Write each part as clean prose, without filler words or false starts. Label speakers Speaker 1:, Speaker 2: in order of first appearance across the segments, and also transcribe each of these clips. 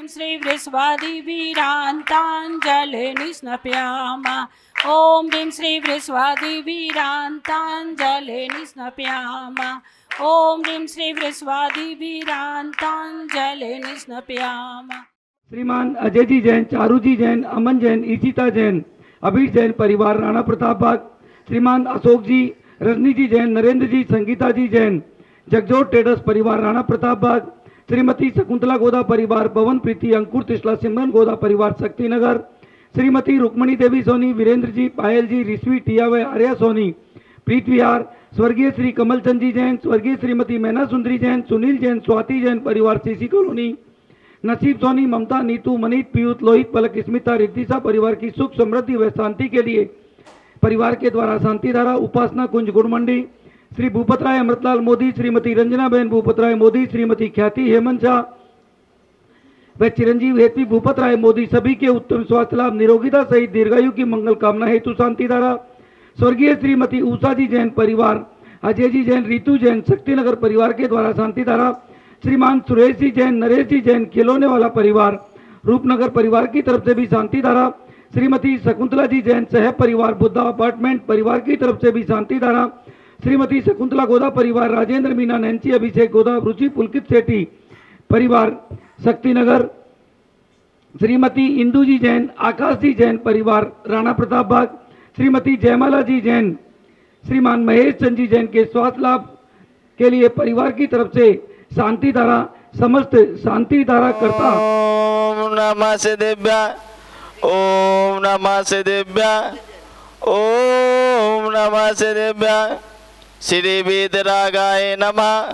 Speaker 1: ह्रीं श्री वृषवादिवीरान्ताञ्जलिर्निस्नपयामा ॐ ह्रीं श्री वृषवादिवीरान्ताञ्जलिर्निस्नपयामा ॐ ह्रीं श्री वृषवादिवीरान्ताञ्जलिर्निस्नपयामा।
Speaker 2: श्रीमान अजय जी जैन, चारू जी जैन, अमन जैन, ईशिता जैन, अभीर जैन परिवार राणा प्रताप बाग। श्रीमान अशोक जी, रजनी जी जैन, नरेंद्र जी, संगीता जी जैन, जगजोत ट्रेडर्स परिवार राणा प्रताप बाग। श्रीमती शकुंतला गोदा परिवार, पवन प्रीति, अंकुर तिसला, सिमरन गोदा परिवार शक्तिनगर। श्रीमती रुक्मणी देवी सोनी, वीरेंद्र जी, पायल जी, ऋषि टियावे, आर्या सोनी, प्रीत विहार। स्वर्गीय श्री कमलचंद जी जैन, स्वर्गीय श्रीमती मैना सुंदरी जैन, सुनील जैन, स्वाति जैन परिवार सीसी कॉलोनी। नसीब सोनी, ममता, नीतू, मनीत, पीयूष, लोहित, पलक, स्मिता, रिद्धिसा परिवार की सुख समृद्धि व शांति के लिए परिवार के द्वारा शांति धारा उपासना कुंज गुड़मंडी। श्री भूपत राय अमृतलाल मोदी, श्रीमती रंजना बहन भूपत राय मोदी, श्रीमती ख्याति हेमंत शाह व चिरंजीव हेतवी भूपत राय मोदी सभी के उत्तम स्वास्थ्य लाभ, निरोगिता सहित दीर्घायु की मंगल कामना हेतु शांति धारा। स्वर्गीय श्रीमती उषा जी जैन परिवार, अजय जी जैन, रीतू जैन, शक्तिनगर परिवार के द्वारा शांति धारा। श्रीमान सुरेश जी जैन, नरेश जी जैन, खिलौने वाला परिवार रूपनगर परिवार की तरफ से भी शांति धारा। श्रीमती शकुंतला जी जैन, सह परिवार बुद्धा अपार्टमेंट परिवार की तरफ से भी शांति धारा। श्रीमती शकुंतला गोदा परिवार, राजेंद्र मीना, नैन्सी, अभिषेक गोदा, रुचि, पुलकित सेठी परिवार शक्तिनगर। श्रीमती इंदू जी जैन, आकाश जी जैन परिवार राणा प्रताप बाग। श्रीमती जयमाला जी जैन, श्रीमान महेश चंद जी जैन के स्वास्थ्य लाभ के लिए परिवार की तरफ से शांति धारा, समस्त शांति धारा करता।
Speaker 3: ओम नमः सिद्धिभ्या, ओम नमः सिद्धिभ्या, ओम नमः सिद्धिभ्या। श्री वीतरागाय नमः।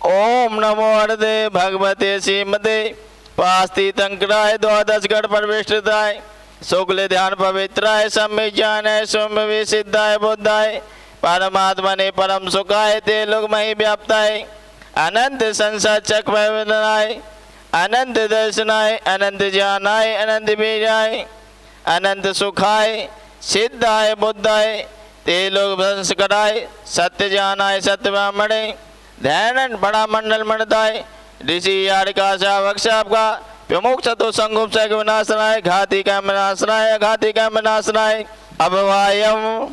Speaker 3: ओम नमो हरदे भगवते श्रीमते पास्ति तंकराय द्वादश गण प्रविष्टाय शुक्ल ध्यान पवित्राय सम्यक ज्ञानाय स्वयं सिद्धाय बुद्धाय परमात्मने परम सुखाय ते लोक मही व्याप्ताय अनंत संसार चक्रवर्तनाय अनंत दर्शनाय अनंत ज्ञानाय अनंत वीर्याय अनंत सुखाय सिद्धाय बुद्धाय ते लोग संस्कराय सत्य ज्ञानाय सत्य ब्राह्मणे ध्यान बड़ा मंडल मंडताय ऋषि यारिका शावक का प्रमुख चतु संगुप से विनाशनाय घाती का विनाशनाय घाती का विनाशनाय अभवायम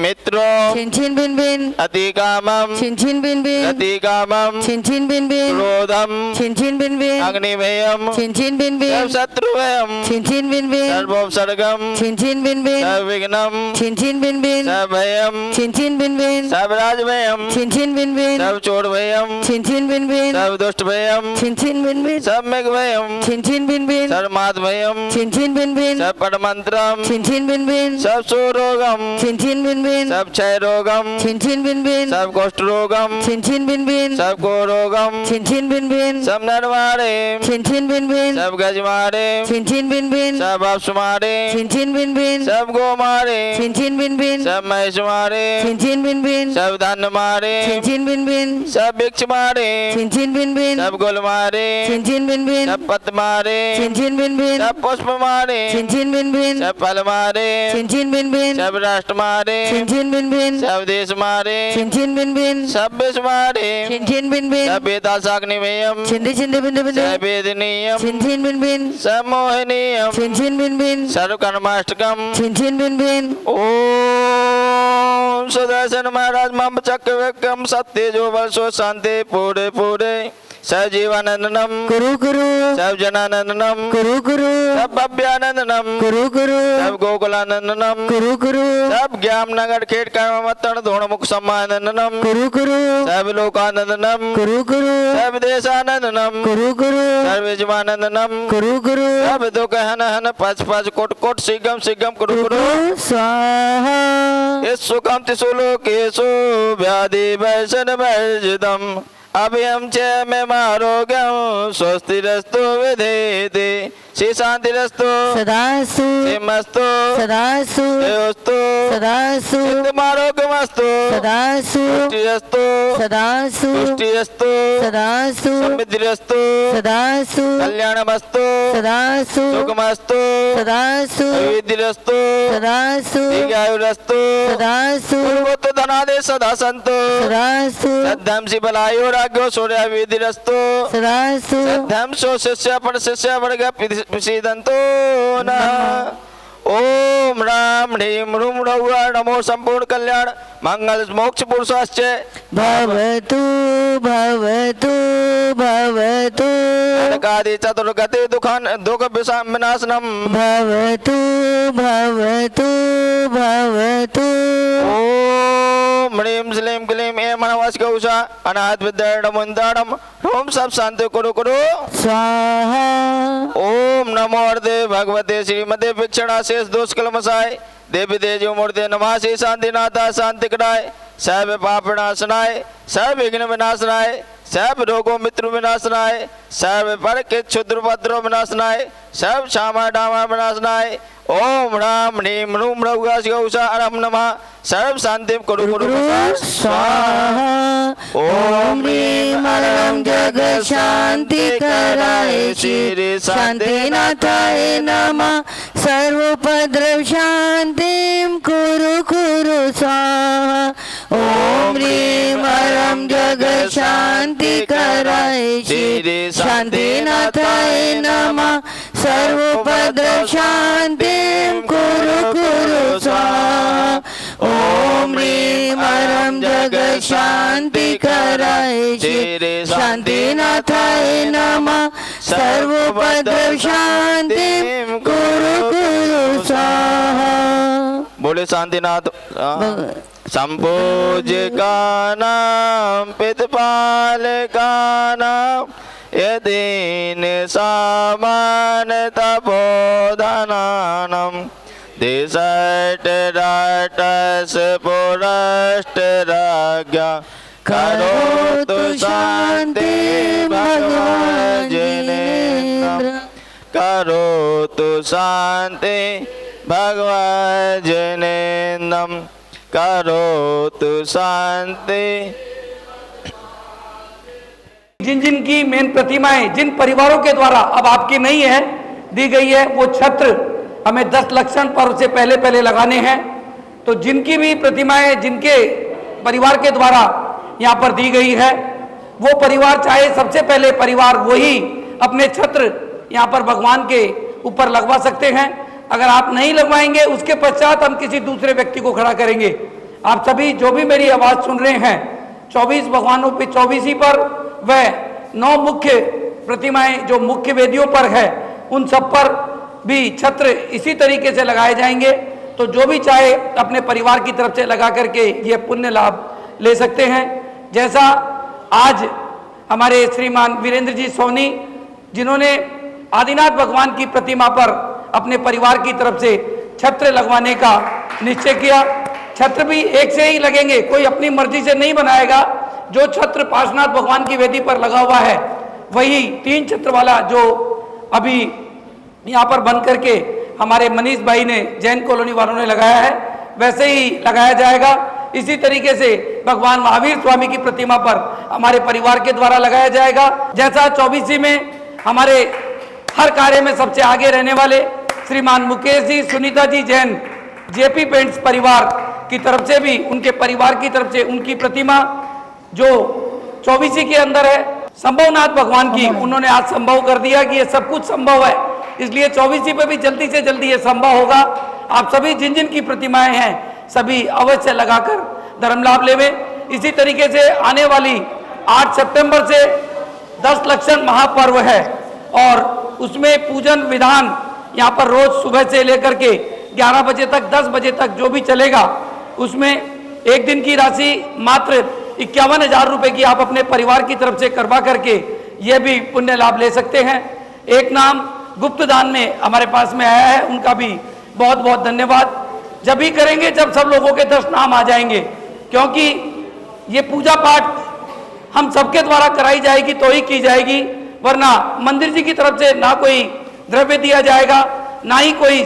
Speaker 3: मित्रो
Speaker 4: छिन बिन बिन
Speaker 3: अतिकामम
Speaker 4: छिन बिन बिन
Speaker 3: अतिकामम
Speaker 4: छिन बिन बिन
Speaker 3: क्रोधम
Speaker 4: छिन बिन बिन
Speaker 3: अग्निभयम
Speaker 4: छिन बिन बिन
Speaker 3: शत्रुभयम
Speaker 4: छिन बिन बिन
Speaker 3: सर्वोपसर्गम
Speaker 4: छिन बिन बिन
Speaker 3: सर्वविघ्नम
Speaker 4: छिन बिन बिन
Speaker 3: सर्वभयम
Speaker 4: छिन बिन बिन
Speaker 3: सर्वराजभयम
Speaker 4: छिन बिन बिन
Speaker 3: सर्वचोरभयम
Speaker 4: छिन बिन बिन
Speaker 3: सर्वदुष्टभयम
Speaker 4: छिन बिन बिन
Speaker 3: सम्यग्भयम
Speaker 4: छिन बिन बिन
Speaker 3: सर्वमात्मयम
Speaker 4: छिन बिन बिन
Speaker 3: सर्वपरमंत्रम
Speaker 4: छिन बिन बिन
Speaker 3: सर्वसुरोगम
Speaker 4: छिन बिन बिन
Speaker 3: सब क्षय रोगम
Speaker 4: छिन बिन बिन
Speaker 3: सब कुष्ठ रोगम
Speaker 4: छिन बिन बिन
Speaker 3: सब को रोगम
Speaker 4: छिन बिन बिन
Speaker 3: सब नर मारे
Speaker 4: छिन बिन बिन
Speaker 3: सब गज मारे
Speaker 4: छिन बिन बिन
Speaker 3: सब अप्स मारे
Speaker 4: छिन बिन बिन
Speaker 3: सब गो मारे
Speaker 4: छिन बिन बिन
Speaker 3: सब महिष मारे
Speaker 4: छिन बिन बिन
Speaker 3: सब धन मारे
Speaker 4: छिन बिन बिन
Speaker 3: सब वृक्ष मारे
Speaker 4: छिन बिन बिन
Speaker 3: सब गुल मारे
Speaker 4: छिन बिन बिन
Speaker 3: सब पत मारे
Speaker 4: छिन बिन बिन
Speaker 3: सब पुष्प मारे
Speaker 4: छिन बिन बिन
Speaker 3: सब फल मारे
Speaker 4: छिन बिन बिन
Speaker 3: सब राष्ट्र मारे
Speaker 4: छिन बिन बिन
Speaker 3: सब देश मारे
Speaker 4: छिन बिन बिन
Speaker 3: सब विश्व मारे
Speaker 4: छिन बिन बिन
Speaker 3: सब वेदासाग्निमेयम
Speaker 4: छिन बिन बिन
Speaker 3: सब वेदनीयम
Speaker 4: छिन बिन बिन
Speaker 3: सब मोहनीयम
Speaker 4: छिन बिन बिन
Speaker 3: सर्व कर्माष्टकम
Speaker 4: छिन बिन बिन
Speaker 3: ओम सुदर्शन महाराज मम चक्रवर्कम सत्य जो वर्षो शांति पूरे पूरे सजीवानंदनम
Speaker 4: गुरु गुरु
Speaker 3: सब जनानंदनम
Speaker 4: गुरु गुरु
Speaker 3: सब भव्यानंदनम
Speaker 4: गुरु गुरु
Speaker 3: सब गोकुलानंदनम
Speaker 4: गुरु गुरु
Speaker 3: सब ज्ञान नगर खेट कर्मतन धोण मुख सम्मानंदनम
Speaker 4: गुरु गुरु
Speaker 3: सब लोकानंदनम
Speaker 4: गुरु गुरु
Speaker 3: सब देशानंदनम
Speaker 4: गुरु गुरु
Speaker 3: सर्व यजमानंदनम
Speaker 4: गुरु गुरु
Speaker 3: सब दुख हन हन पच पच कोट कोट सिगम सिगम कुरु कुरु
Speaker 4: स्वाहा
Speaker 3: इस सुखम तिसुलोकेशु व्याधि वैशन वर्जितम अभयम च मे आरोग्यम स्वस्तिरस्तु विधेति श्री शांतिरस्तु
Speaker 4: सदास्तु
Speaker 3: श्रीमस्तु
Speaker 4: सदास्तु
Speaker 3: जयोस्तु
Speaker 4: सदास्तु
Speaker 3: नित्यमारोग्यमस्तु
Speaker 4: सदास्तु
Speaker 3: पुष्टिरस्तु
Speaker 4: सदास्तु
Speaker 3: पुष्टिरस्तु
Speaker 4: सदास्तु
Speaker 3: समृद्धिरस्तु
Speaker 4: सदास्तु
Speaker 3: कल्याणमस्तु
Speaker 4: सदास्तु
Speaker 3: सुखमस्तु
Speaker 4: सदास्तु
Speaker 3: अविद्यरस्तु
Speaker 4: सदास्तु
Speaker 3: दीर्घायुरस्तु
Speaker 4: सदास्तु
Speaker 3: पूर्वोत्तर धनादे सदा सन्तु
Speaker 4: सदास्तु
Speaker 3: सद्धंसि बलायो राज्ञो सूर्याविधिरस्तु
Speaker 4: सदास्तु
Speaker 3: सद्धंसो शिष्य पर शिष्य वर्ग प्रसीदन्तु नः ओम राम ह्रीं ह्रूं रौः नमो संपूर्ण कल्याण मंगल मोक्ष पुरुषाश्च
Speaker 4: भवतु भवतु भवतु
Speaker 3: नरकादि चतुर्गति दुख विनाशनम
Speaker 4: भवतु भवतु भवतु
Speaker 3: ओम ह्रीं श्लीं क्लीं ऐं मनवस्क उषा अनाथ विद्याडमुंदाडम ओम सब शांति कुरु कुरु
Speaker 4: स्वाहा
Speaker 3: ओम नमो हृदय भगवते श्रीमते भिक्षणा शेष दोष कलमसाय देवी देजो मूर्ति नमः श्री शांतिनाथा शांति कराय सब पाप विनाशनाय सब विघ्न विनाशनाय सब रोगों मित्र विनाशनाय सब पर के क्षुद्र उपद्रव विनाशनाय सब क्षमा डामा विनाशनाय ओम राम ह्रीं ह्रूं रौः गौसा अरहं नमः सर्व शांति कुरु कुरु
Speaker 4: स्वाहा ओम ह्रीं मरणं जग शांति कराय श्री शांतिनाथाय नमः सर्वोपद्रव शांतिं कुरु कुरु स्वाहा ओम ह्रीं मरणं जग शांति कराय श्री शांतिनाथाय नमः सर्वोपद्रव शांतिं कुरु कुरु स्वाहा ओम ह्रीं मरणं जग शांति कराय श्री शांतिनाथाय नमः सर्वोपद्रव शांतिं कुरु कुरु स्वाहा
Speaker 3: बोले शांतिनाथ संपूज्यकानां पितृपालकानां यदीन सामान्यतपोधनानां दिशटराटस पुरष्टराज्ञा करोतु शान्ति भगवान् जिनेन्द्र करोतु शान्ति भगवान् जिनेन्द्रं करोतु शान्ति।
Speaker 2: जिन जिन की मेन प्रतिमाएं जिन परिवारों के द्वारा अब आपकी नहीं है दी गई है वो छत्र हमें 10 लक्षण पर्व से पहले पहले लगाने हैं। तो जिनकी भी प्रतिमाएं जिनके परिवार के द्वारा यहाँ पर दी गई है वो परिवार चाहे सबसे पहले परिवार वही अपने छत्र यहाँ पर भगवान के ऊपर लगवा सकते हैं। अगर आप नहीं लगवाएंगे उसके पश्चात हम किसी दूसरे व्यक्ति को खड़ा करेंगे। आप सभी जो भी मेरी आवाज़ सुन रहे हैं 24 भगवानों पे 24 ही पर वह 9 मुख्य प्रतिमाएं जो मुख्य वेदियों पर है उन सब पर भी छत्र इसी तरीके से लगाए जाएंगे। तो जो भी चाहे अपने परिवार की तरफ से लगा करके ये पुण्य लाभ ले सकते हैं। जैसा आज हमारे श्रीमान वीरेंद्र जी सोनी जिन्होंने आदिनाथ भगवान की प्रतिमा पर अपने परिवार की तरफ से छत्र लगवाने का निश्चय किया। छत्र भी एक से ही लगेंगे, कोई अपनी मर्जी से नहीं बनाएगा। जो छत्र पार्श्वनाथ भगवान की वेदी पर लगा हुआ है वही 3 छत्र वाला जो अभी यहाँ पर बंद करके हमारे मनीष भाई ने जैन कॉलोनी वालों ने लगाया है वैसे ही लगाया जाएगा। इसी तरीके से भगवान महावीर स्वामी की प्रतिमा पर हमारे परिवार के द्वारा लगाया जाएगा। जैसा 24 में हमारे हर कार्य में सबसे आगे रहने वाले श्रीमान मुकेश जी सुनीता जी जैन जेपी पेंट्स परिवार की तरफ से भी उनके परिवार की तरफ से उनकी प्रतिमा जो 24 के अंदर है संभवनाथ भगवान की उन्होंने आज संभव कर दिया कि ये सब कुछ संभव है, इसलिए 24 पे भी जल्दी से जल्दी ये संभव होगा। आप सभी जिन जिन की प्रतिमाएं हैं सभी अवश्य लगाकर धर्म लाभ लेवे। इसी तरीके से आने वाली 8 सितंबर से 10 लक्षण महापर्व है और उसमें पूजन विधान यहाँ पर रोज सुबह से लेकर के 11 बजे तक 10 बजे तक जो भी चलेगा उसमें एक दिन की राशि मात्र 51,000 रुपये की आप अपने परिवार की तरफ से करवा करके ये भी पुण्य लाभ ले सकते हैं। एक नाम गुप्त दान में हमारे पास में आया है, उनका भी बहुत बहुत धन्यवाद। जब भी करेंगे जब सब लोगों के 10 नाम आ जाएंगे, क्योंकि ये पूजा पाठ हम सबके द्वारा कराई जाएगी तो ही की जाएगी, वरना मंदिर जी की तरफ से ना कोई द्रव्य दिया जाएगा, ना ही कोई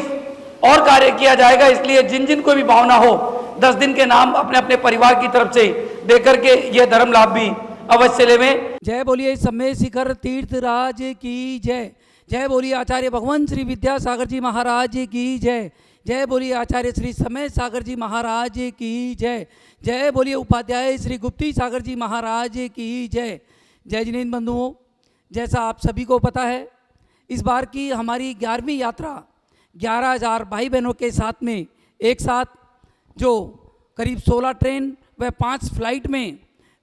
Speaker 2: और कार्य किया जाएगा। इसलिए जिन जिन को भी भावना हो 10 दिन के नाम अपने अपने परिवार की तरफ से दे करके यह धर्म लाभ भी अवश्य लेवें।
Speaker 5: जय बोलिए समय शिखर तीर्थ राज की जय। जय बोलिए आचार्य भगवान श्री विद्यासागर जी महाराज की जय। जय बोलिए आचार्य श्री समय सागर जी महाराज की जय। जय बोलिए उपाध्याय श्री गुप्ती सागर जी महाराज की जय। जय जिनेन्द्र बंधुओं, जैसा आप सभी को पता है, इस बार की हमारी 11वीं यात्रा 11,000 भाई बहनों के साथ में एक साथ जो करीब 16 ट्रेन व 5 फ्लाइट में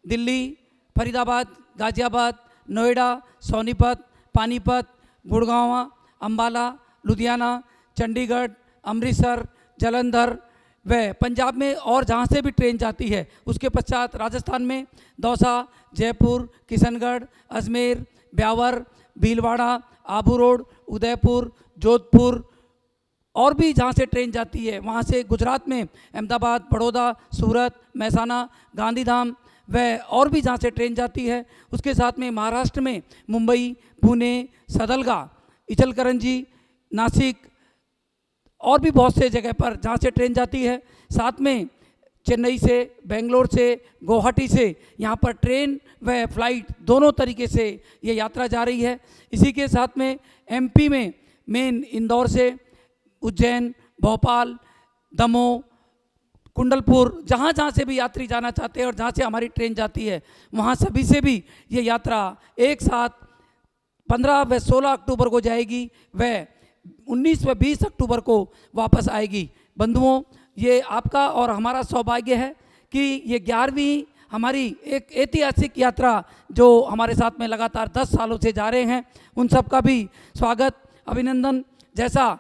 Speaker 5: दिल्ली, फरीदाबाद, गाजियाबाद, नोएडा, सोनीपत, पानीपत, गुड़गांव, अंबाला, लुधियाना, चंडीगढ़, अमृतसर, जालंधर व पंजाब में और जहाँ से भी ट्रेन जाती है, उसके पश्चात राजस्थान में दौसा, जयपुर, किशनगढ़, अजमेर, ब्यावर, भीलवाड़ा, आबू रोड, उदयपुर, जोधपुर और भी जहाँ से ट्रेन जाती है, वहाँ से गुजरात में अहमदाबाद, बड़ौदा, सूरत, महसाना, गांधीधाम व और भी जहाँ से ट्रेन जाती है। उसके साथ में महाराष्ट्र में मुंबई, पुणे, सदलगा, इचलकरंजी, नासिक और भी बहुत से जगह पर जहाँ से ट्रेन जाती है। साथ में चेन्नई से, बेंगलोर से, गुवाहाटी से यहाँ पर ट्रेन व फ्लाइट दोनों तरीके से ये यात्रा जा रही है। इसी के साथ में एमपी में मेन इंदौर से उज्जैन, भोपाल, दमोह, कुंडलपुर, जहाँ जहाँ से भी यात्री जाना चाहते हैं और जहाँ से हमारी ट्रेन जाती है, वहाँ सभी से भी ये यात्रा एक साथ 15 व 16 अक्टूबर को जाएगी व 19 व 20 अक्टूबर को वापस आएगी। बंधुओं, ये आपका और हमारा सौभाग्य है कि ये 11वीं हमारी एक ऐतिहासिक यात्रा जो हमारे साथ में लगातार 10 सालों से जा रहे हैं, उन सब का भी स्वागत, अभिनंदन। जैसा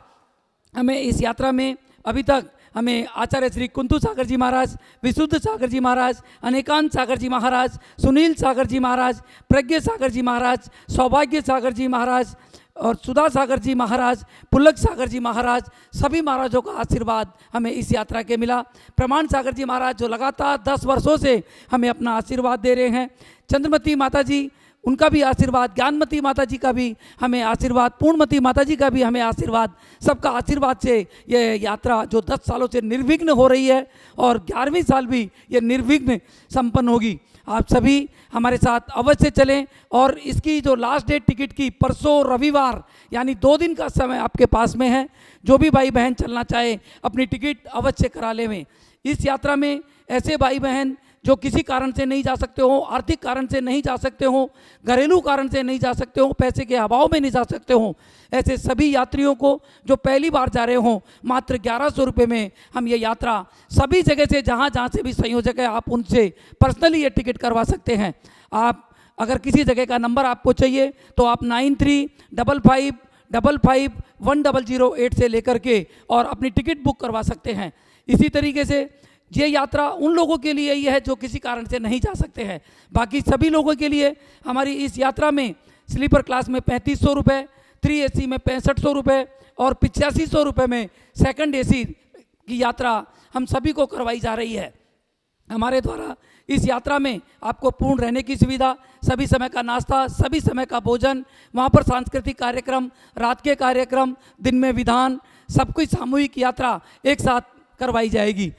Speaker 5: हमें इस यात्रा में अभी तक हमें आचार्य श्री कुंतु सागर जी महाराज, विशुद्ध सागर जी महाराज, अनेकांत सागर जी महाराज, सुनील सागर जी महाराज, प्रज्ञ सागर जी महाराज, सौभाग्य सागर जी महाराज और सुधा सागर जी महाराज, पुलक सागर जी महाराज, सभी महाराजों का आशीर्वाद हमें इस यात्रा के मिला। प्रमाण सागर जी महाराज जो लगातार 10 वर्षों से हमें अपना आशीर्वाद दे रहे हैं, चंद्रमती माता जी, उनका भी आशीर्वाद, ज्ञानमती माता जी का भी हमें आशीर्वाद, पूर्णमती माता जी का भी हमें आशीर्वाद, सबका आशीर्वाद से ये यात्रा जो 10 सालों से निर्विघ्न हो रही है और 11वीं साल भी ये निर्विघ्न संपन्न होगी। आप सभी हमारे साथ अवश्य चलें और इसकी जो लास्ट डेट टिकट की परसों रविवार यानी 2 दिन का समय आपके पास में है। जो भी भाई बहन चलना चाहे अपनी टिकट अवश्य करा लें। इस यात्रा में ऐसे भाई बहन जो किसी कारण से नहीं जा सकते हो, आर्थिक कारण से नहीं जा सकते हो, घरेलू कारण से नहीं जा सकते हो, पैसे के अभाव में नहीं जा सकते हो, ऐसे सभी यात्रियों को जो पहली बार जा रहे हो, मात्र 1100 रुपये में हम ये यात्रा सभी जगह से जहाँ जहाँ से भी संयोजक है आप उनसे पर्सनली ये टिकट करवा सकते हैं। आप अगर किसी जगह का नंबर आपको चाहिए तो आप 9355551008 से लेकर के और अपनी टिकट बुक करवा सकते हैं। इसी तरीके से ये यात्रा उन लोगों के लिए ही है जो किसी कारण से नहीं जा सकते हैं। बाकी सभी लोगों के लिए हमारी इस यात्रा में स्लीपर क्लास में 3500 रुपये, 3 AC में 6500 रुपये और 8500 रुपये में सेकंड AC की यात्रा हम सभी को करवाई जा रही है। हमारे द्वारा इस यात्रा में आपको पूर्ण रहने की सुविधा, सभी समय का नाश्ता, सभी समय का भोजन, वहाँ पर सांस्कृतिक कार्यक्रम, रात के कार्यक्रम, दिन में विधान, सब कुछ सामूहिक यात्रा एक साथ करवाई जाएगी।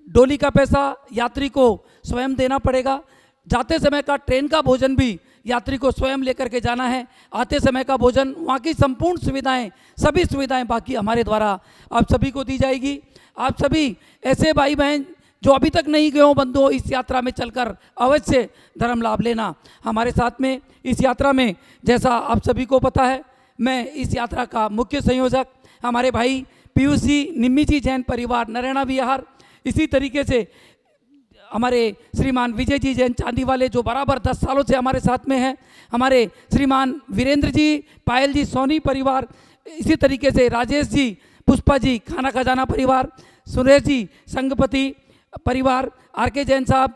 Speaker 5: डोली का पैसा यात्री को स्वयं देना पड़ेगा। जाते समय का ट्रेन का भोजन भी यात्री को स्वयं लेकर के जाना है। आते समय का भोजन, वहाँ की संपूर्ण सुविधाएं, सभी सुविधाएं बाकी हमारे द्वारा आप सभी को दी जाएगी। आप सभी ऐसे भाई बहन जो अभी तक नहीं गए हो बंधुओं, इस यात्रा में चलकर अवश्य धर्म लाभ लेना। हमारे साथ में इस यात्रा में, जैसा आप सभी को पता है, मैं इस यात्रा का मुख्य संयोजक हमारे भाई पीयूष जी, निम्मी जी जैन परिवार, नरैना विहार, इसी तरीके से हमारे श्रीमान विजय जी जैन चांदी वाले जो बराबर 10 सालों से हमारे साथ में हैं, हमारे श्रीमान वीरेंद्र जी, पायल जी, सोनी परिवार, इसी तरीके से राजेश जी, पुष्पा जी, खाना खजाना परिवार, सुरेश जी, संगपति परिवार, RK जैन साहब,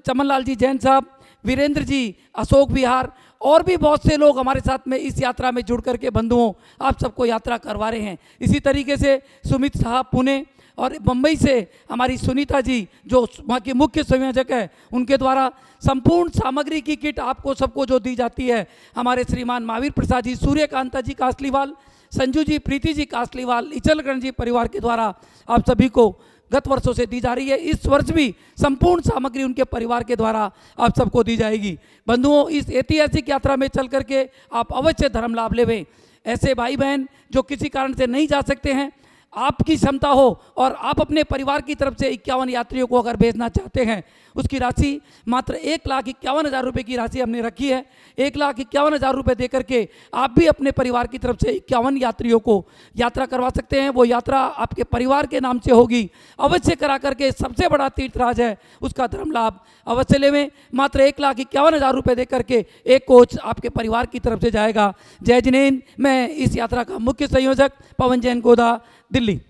Speaker 5: चमन लाल जी जैन साहब, वीरेंद्र जी, अशोक विहार और भी बहुत से लोग हमारे साथ में इस यात्रा में जुड़ करके बंधुओं आप सबको यात्रा करवा रहे हैं। इसी तरीके से सुमित साहब पुणे और मुंबई से हमारी सुनीता जी जो वहाँ की मुख्य संयोजक है, उनके द्वारा संपूर्ण सामग्री की किट आपको सबको जो दी जाती है, हमारे श्रीमान महावीर प्रसाद जी, सूर्यकांता जी कासलीवाल, संजू जी, प्रीति जी कासलीवाल, इचलकरण जी परिवार के द्वारा आप सभी को गत वर्षों से दी जा रही है। इस वर्ष भी संपूर्ण सामग्री उनके परिवार के द्वारा आप सबको दी जाएगी। बंधुओं, इस ऐतिहासिक यात्रा में चल करके आप अवश्य धर्म लाभ लेवें। ऐसे भाई बहन जो किसी कारण से नहीं जा सकते हैं, आपकी क्षमता हो और आप अपने परिवार की तरफ से 51 यात्रियों को अगर भेजना चाहते हैं, उसकी राशि मात्र 1,51,000 रुपये की राशि हमने रखी है। 1,51,000 रुपये दे करके आप भी अपने परिवार की तरफ से 51 यात्रियों को यात्रा करवा सकते हैं। वो यात्रा आपके परिवार के नाम से होगी। अवश्य करा करके सबसे बड़ा तीर्थराज है, उसका धर्म लाभ अवश्य लेवें। मात्र 1,51,000 रुपये दे करके एक कोच आपके परिवार की तरफ से जाएगा। जय जिनेंद्र। मैं इस यात्रा का मुख्य संयोजक पवन जैन गोदा, दिल्ली।